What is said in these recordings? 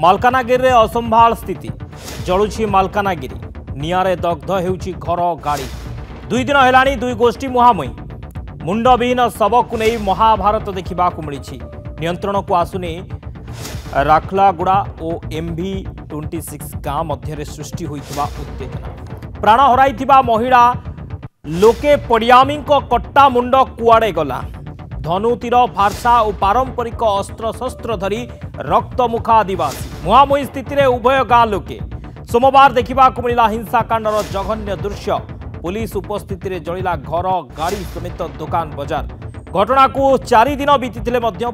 मालकानगिरी असंभाल स्थिति जलुछि मालकानगिरी निआरे दग्ध हेउछि घर गाड़ी। 2 दिन हेलाणी 2 गोष्ठी मुहांमुही मुंडविहीन शव को नहीं महाभारत देखा मिली। नियंत्रण को आसुनी राखलागुड़ा और MV26 गांव मध्य सृष्टि होइथिबा उत्तेजना। प्राण हराइथिबा महिला लोके पड़ियामी कट्टा मुंड कुआड़े गला। धनु तीर फारसा और पारंपरिक अस्त्र शस्त्र धरी रक्तमुखा आदिवासी मुहांमुही स्थिति रे उभय गाँ लोके। सोमवार देखा मिला हिंसाकांडर जघन्य दृश्य। पुलिस उपस्थिति रे जलिला घर गाड़ी समेत दुकान बजार। घटना को 4 दिन बीती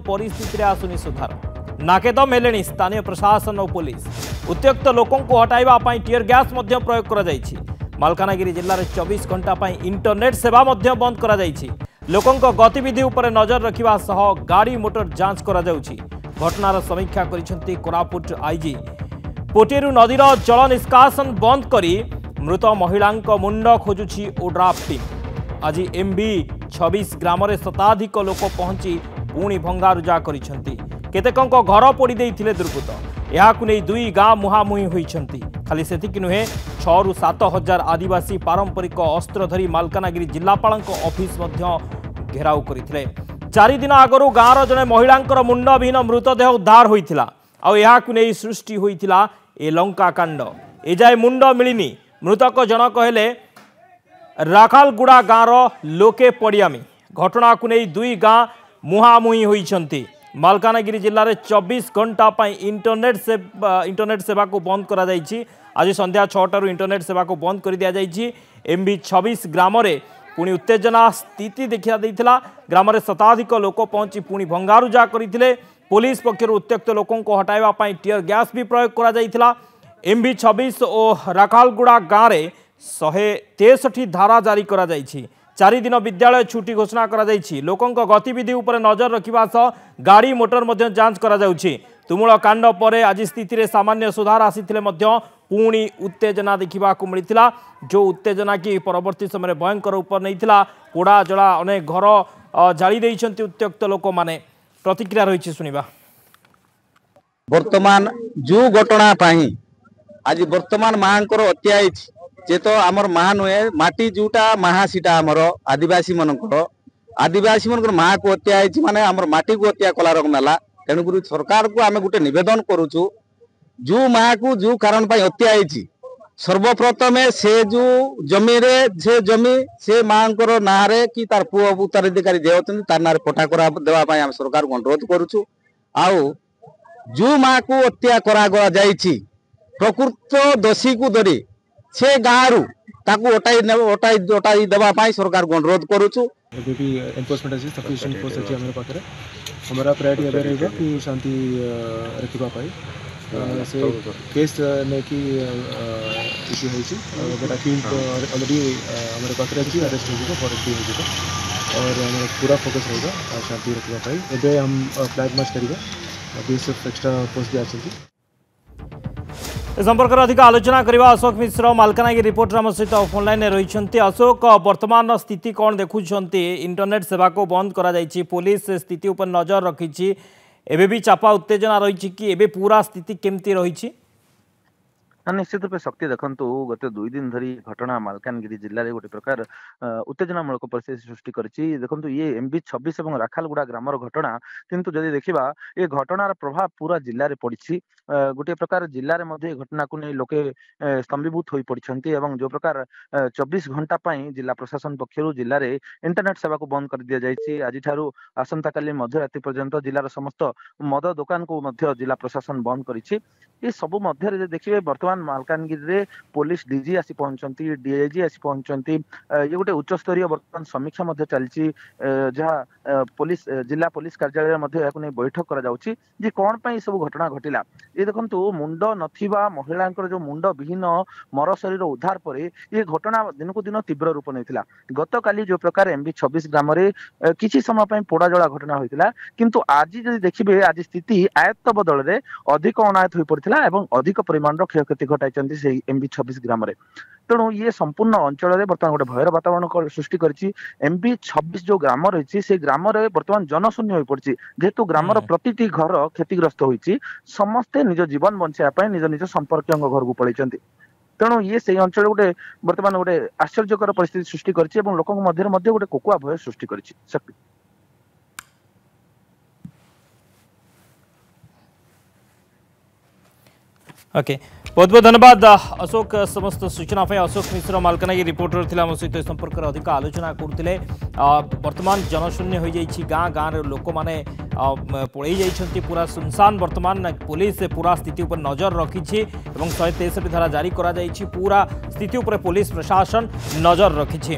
परिस्थिति रे आसुनी सुधार। नाकेदम हेलेनी स्थानीय प्रशासन और पुलिस। उत्त्यक्त लोकों को हटाइबा पई टीयर गैस मध्य प्रयोग करा जायछि। मालकानगिरी जिल्ला रे 24 घंटा पई इंटरनेट सेवा मध्य बंद करा जायछि। लोकों गतिविधि उपर नजर रखिबा सह गाड़ी मोटर जांच करा जाउछि। घटनार समीक्षा करिसेंती कोरापुट आईजी। पोटेरु नदीर जल निष्कासन बंद करी मृत महिलांक मुंड खोजुछि ओड्राफ टीम। आज MV26 ग्राम रे शताधिक लोक पहुंची पुणी भंगारुजा करिसेंती। केतेकंक घर पोड़ी देइथिले दुर्बृत्त। याकु नै 2 गाँ मुहांमुही होइछंती। खाली सेतिक नुहे 6 ରୁ 7 हजार आदिवासी पारंपरिक अस्त्र धरी मालकानगिरी जिल्लापालक ऑफिस मध्य घेराव करथिले। 4 दिन आगरू गाँर जने महिलांकर मुंडविहीन मृतदेह उद्धार होइथिला। आ याकु नै सृष्टि होइथिला ए लंका कांड। एजाए मुंड मिलिनी। मृतक जनक हेले राखालगुड़ा गाँर लोके पड़ियामी। घटना को नहीं 2 गाँ मुहांमुही होइछंती। मालकानगिरी जिल्ला रे 24 घंटा पई इंटरनेट सेवा को बंद करा जायछि। आज संध्या 6टारू इंटरनेट सेवा को बंद कर दिया जायछि। MV26 ग्राम रे पुणी उत्तेजना स्थिति देखा देइथिला। ग्राम रे शताधिक लोक पहुंची पुणी भंगारुजा करथिले। पुलिस पक्षर उत्त्यक्त लोकों को हटाइबा पई टीयर गैस भी प्रयोग करा जायथिला। MV26 और राखालगुड़ा गाँव रे 163 धारा जारी करा जायछि। 4 दिन विद्यालय छुट्टी घोषणा करा जायछि। लोकों गतिविधि उपर नजर रखिबा सह गाड़ी मोटर मध्य जांच करा जाउछि। तुमुल कांड पर आज स्थिति रे सामान्य सुधार आसीथिले मध्य पुणी उत्तेजना देखा मिलता। जो उत्तेजना की परवर्ती समय भयंकर रूप नहीं पोड़ा जला अनेक घर जाली देइछंती उत्त्यक्त लोक माने। प्रतिक्रिया रही सुनिबा। वर्तमान जो घटना पाई आज वर्तमान मांकर अत्याई जे तो आमर माँ नुहे माटी जोटा माहा सीटा आमर आदिवासी मनकर माँ को हत्या माने आमर माटी को हत्या कला रकम नाला। तेणुक सरकार को आम गोटे निवेदन करुचु जो माँ को जो कारण हत्या सर्वप्रथमे से जो जमी रे से जमी से माँ ना कि तार पुओ उत्तराधिकारी जे तार ना पट्टा करा देवाई आम सरकार को अनुरोध करुचु। आउ जो माँ को हत्या करा जाइछि प्रकृत दोषी को धरी से गाँव हटाई देवाई सरकार को अनुरोध करुचु। एनफोर्समेंट अच्छी सफिशिएंट फोर्स अच्छी हमारे पाखे हमारा प्रायोरिटी एवं रहेगा कि शांति रखापी से केस ने कि इश्यू होता ऑलरेडी हमारे पाखे अच्छी अरेस्ट हो फॉरेस्ट हो और हमारा पूरा फोकस रहेगा शांति रखापी। एवं हम फ्लैग मार्च करेंगे BSF एक्स्ट्रा फोर्स भी आसती। संपर्क अधिक आलोचना करने अशोक मिश्र मालकानगिरी रिपोर्टर आम सहित ऑनलाइन रही। अशोक वर्तमान स्थिति कौन देखुंट? इंटरनेट सेवा को बंद करा जायछि। पुलिस स्थिति उपर नजर रखी। एबे भी चापा उत्तेजना रही कि एबे पूरा स्थिति केमती रही? निश्चित रूप शक्ति देखु गत 2 दिन धरी घटना मालकानगिरी जिले में गोटे प्रकार उत्तेजनामूलक परिस्थिति सृष्टि करिछि। देखंतु ये MV26 और राखालगुड़ा ग्रामर घटना किंतु जदि देखिबा ये घटनार प्रभाव पूरा जिले में पड़ी। गोटे प्रकार जिले में घटना को नहीं लोके स्तंभीभूत हो पड़ती एवं जो प्रकार 24 घंटा जिला प्रशासन पक्षर जिले में इंटरनेट सेवा को बंद कर दि जाइए। आज आसंता काली मध्यरात्रि पर्यंत जिलार समस्त मद दुकान को जिला प्रशासन बंद करिछि। ये सब मध्य देखिए वर्तमान मालकानगिरी रे पुलिस DG आसी पहुंचती, DIG आसी पहुंचती। ये गोटे उच्च स्तरीय वर्तमान समीक्षा मध्य चलती जहाँ पुलिस जिला पुलिस कार्यालय नहीं बैठक करा जाउछि जे कौन पाई सब घटना घटिला। ये देखंतु मुंड नथिबा महिलांकर जो मुंड विहीन मर शरीर उद्धार पर ये घटना दिन को दिन तीव्र रूप नहीं। गत काली जो प्रकार MV26 ग्राम रे किछि समय पई पोड़ा जला घटना होइतिला किंतु आज जदि देखिबे आज स्थिति आयत्त बदल रे अधिक अनायत होई पड़थिला एवं अधिक परिमाण रो क्षयक्षति घटाइछन्ती से MV26 ग्राम रे। तेणु ये संपूर्ण अंचल में बर्तमान गोटे भयर वातावरण सृष्टि करिछि। MB 26 जो ग्राम रही से ग्राम बर्तमान जनशून्य हो पड़ी जेहेतु ग्रामर प्रतिटी घर क्षतिग्रस्त होती समस्ते निज जीवन बचाई निज निज संपर्क घर को पलैं तेणु ये से अंचल गोटे बर्तमान गोटे आश्चर्यकर परिस्थिति सृष्टि करिछि एवं लोक मध्य गोटे कोकुआ भय सृष्टि करिछि। शक्ति ओके बहुत बहुत धन्यवाद अशोक समस्त सूचना पे। अशोक मिश्र मालकानगिरी रिपोर्टर थिला हम सहित संपर्क में अधिक आलोचना करते। वर्तमान जनशून्य हो जाइछि गाँ गाँ लोक मैंने पलि जाइछन्ति पूरा सुनसान। वर्तमान पुलिस पूरा स्थिति उपर नजर रखिछि एवं 163 धारा जारी करा जाइछि पूरा स्थिति उपर पुलिस प्रशासन नजर रखिछि।